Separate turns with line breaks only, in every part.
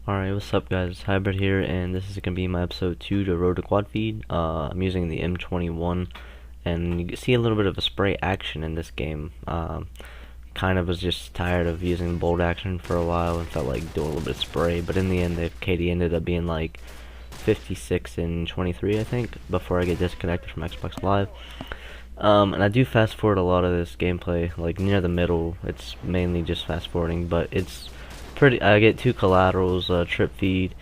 Alright, what's up guys, it's Hybrid here, and this is going to be my episode 2 to Road to Quad Feed. I'm using the M21, and you can see a little bit of a spray action in this game. Kind of was just tired of using bolt action for a while and felt like doing a little bit of spray, but in the end the KD ended up being like 56 and 23 I think, before I get disconnected from Xbox Live. And I do fast forward a lot of this gameplay, like near the middle, it's mainly just fast forwarding, but it's I get 2 collaterals, a trip feed,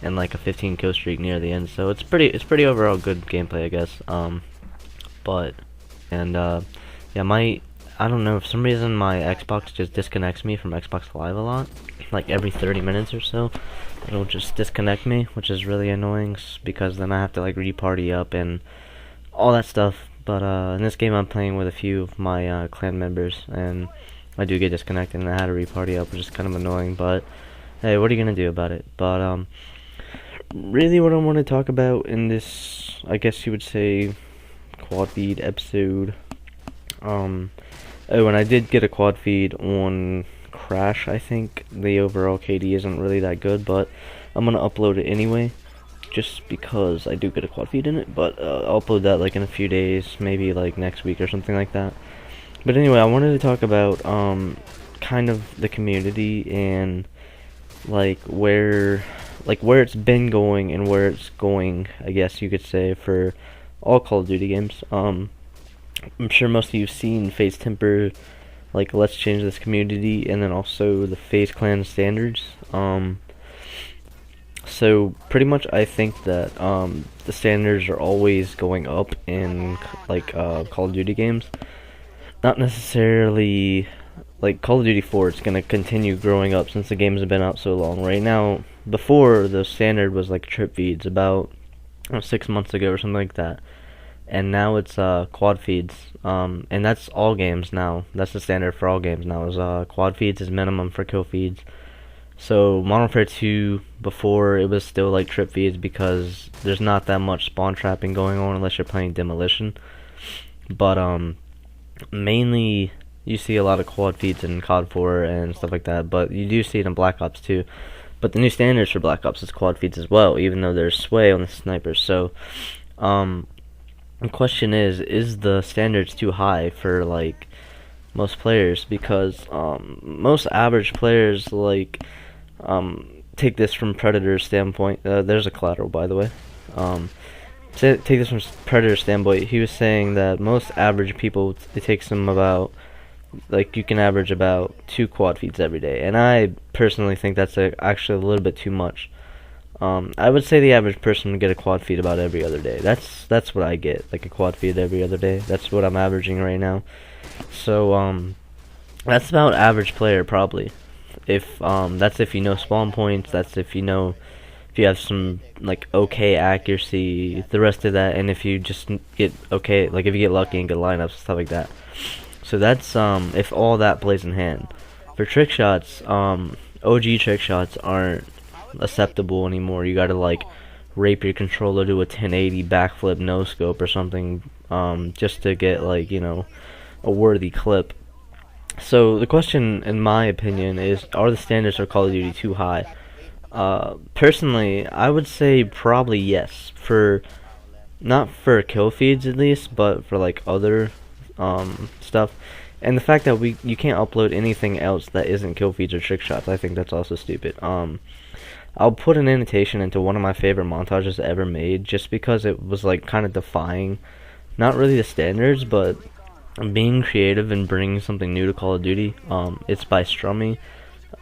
and like a 15 kill streak near the end. So it's pretty overall good gameplay, I guess. Yeah, I don't know, for some reason my Xbox just disconnects me from Xbox Live a lot. Like every 30 minutes or so, it'll just disconnect me, which is really annoying because then I have to like re-party up and all that stuff. But in this game I'm playing with a few of my clan members, and I do get disconnected and I had to re-party up, which is kind of annoying, but hey, what are you gonna do about it? But really what I want to talk about in this, I guess you would say, quad feed episode, oh, and I did get a quad feed on Crash. I think the overall KD isn't really that good, but I'm gonna upload it anyway, just because I do get a quad feed in it, but I'll upload that like in a few days, maybe like next week or something like that. But anyway, I wanted to talk about kind of the community and like where it's been going and where it's going, I guess you could say, for all Call of Duty games. I'm sure most of you've seen FaZe Temper, like Let's Change This Community, and then also the FaZe Clan standards. So pretty much I think that the standards are always going up in like Call of Duty games. Not necessarily like Call of Duty 4, it's gonna continue growing up since the games have been out so long. Right now, before the standard was like trip feeds about 6 months ago or something like that, and now it's quad feeds, and that's all games now. That's the standard for all games now. Is quad feeds is minimum for kill feeds. So Modern Warfare 2, before, it was still like trip feeds because there's not that much spawn trapping going on unless you're playing Demolition. But mainly you see a lot of quad feeds in COD 4 and stuff like that, but you do see it in Black Ops 2. But the new standards for Black Ops is quad feeds as well, even though there's sway on the snipers. So the question is the standards too high for like most players? Because most average players like take this from Predator's standpoint. There's a collateral, by the way. To take this from Predator's standpoint, he was saying that most average people, it takes them about, like, you can average about 2 quad feeds every day, and I personally think that's actually a little bit too much. I would say the average person would get a quad feed about every other day. That's what I get, like a quad feed every other day. That's what I'm averaging right now. So that's about average player probably. If that's if you know spawn points, that's if you know, if you have some like okay accuracy, the rest of that, and if you just get okay, like if you get lucky and good lineups, stuff like that. So that's if all that plays in hand. For trick shots, OG trick shots aren't acceptable anymore. You gotta like rape your controller to a 1080 backflip no scope or something, just to get like, you know, a worthy clip. So the question, in my opinion, is, are the standards for Call of Duty too high? Personally, I would say probably yes. For not for kill feeds at least, but for like other stuff. And the fact that you can't upload anything else that isn't kill feeds or trick shots, I think that's also stupid. I'll put an annotation into one of my favorite montages ever made, just because it was like kind of defying, not really the standards, but being creative and bringing something new to Call of Duty. It's by Strummy.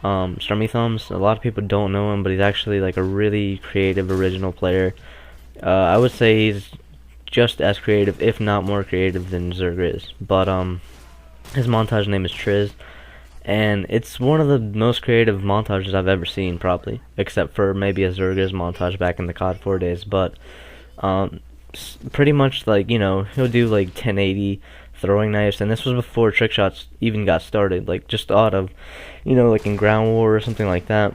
Strummy Thumbs. A lot of people don't know him, but he's actually like a really creative, original player. I would say he's just as creative, if not more creative, than Zerg is. But his montage name is Triz, and it's one of the most creative montages I've ever seen, probably, except for maybe a Zerg's montage back in the COD 4 days. But pretty much, like, you know, he'll do like 1080 throwing knives, and this was before trick shots even got started, like just out of, you know, like in ground war or something like that,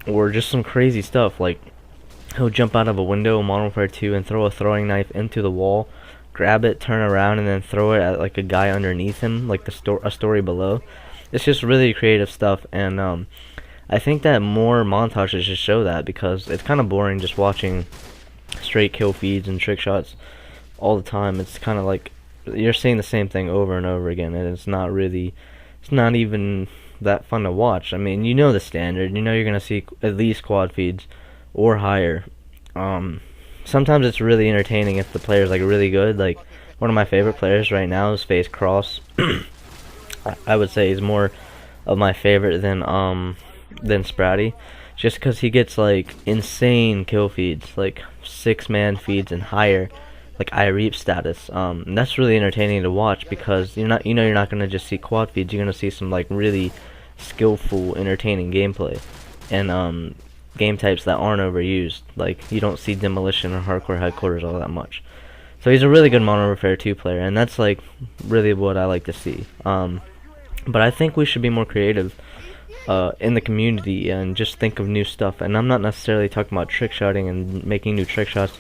or just some crazy stuff. Like he'll jump out of a window in Modern Warfare 2 and throw a throwing knife into the wall, grab it, turn around, and then throw it at like a guy underneath him, like a story below. It's just really creative stuff, and I think that more montages should show that, because it's kind of boring just watching straight kill feeds and trick shots all the time. It's kind of like you're seeing the same thing over and over again, and it's not even that fun to watch. I mean, you know the standard. You know you're gonna see at least quad feeds or higher. Sometimes it's really entertaining if the player's like really good. Like one of my favorite players right now is Face Cross. I would say he's more of my favorite than Spratty, just because he gets like insane kill feeds, like 6-man feeds and higher, like I reap status. And that's really entertaining to watch, because you're not gonna just see quad feeds. You're gonna see some like really skillful, entertaining gameplay, and game types that aren't overused. Like you don't see demolition or hardcore headquarters all that much. So he's a really good Modern Warfare 2 player, and that's like really what I like to see. But I think we should be more creative in the community and just think of new stuff. And I'm not necessarily talking about trick shotting and making new trick shots.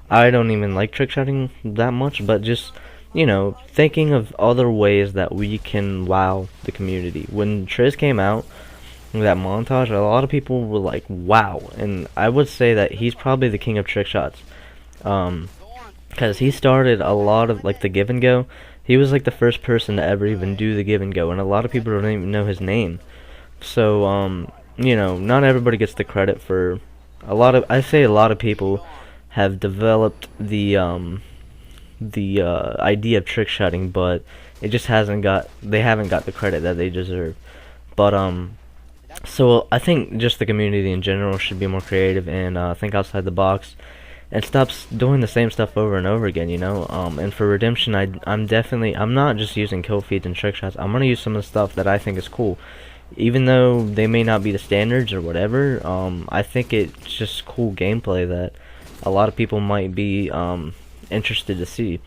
I don't even like trick shotting that much, but just, you know, thinking of other ways that we can wow the community. When Triz came out, that montage, a lot of people were like, wow. And I would say that he's probably the king of trick shots. Because he started a lot of like the give and go. He was like the first person to ever even do the give and go, and a lot of people don't even know his name. So you know, not everybody gets the credit for I say a lot of people have developed the idea of trick shotting, but it just they haven't got the credit that they deserve. But so I think just the community in general should be more creative and think outside the box, and stops doing the same stuff over and over again, you know. And for Redemption, I'm not just using kill feeds and trick shots. I'm gonna use some of the stuff that I think is cool, even though they may not be the standards or whatever. I think it's just cool gameplay that a lot of people might be interested to see.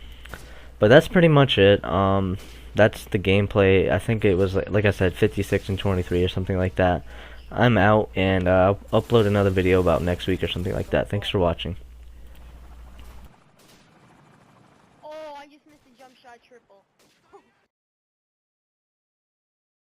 But that's pretty much it. That's the gameplay. I think it was like I said, 56 and 23 or something like that. I'm out, and I'll upload another video about next week or something like that. Thanks for watching.
Oh, I just missed a jump shot triple.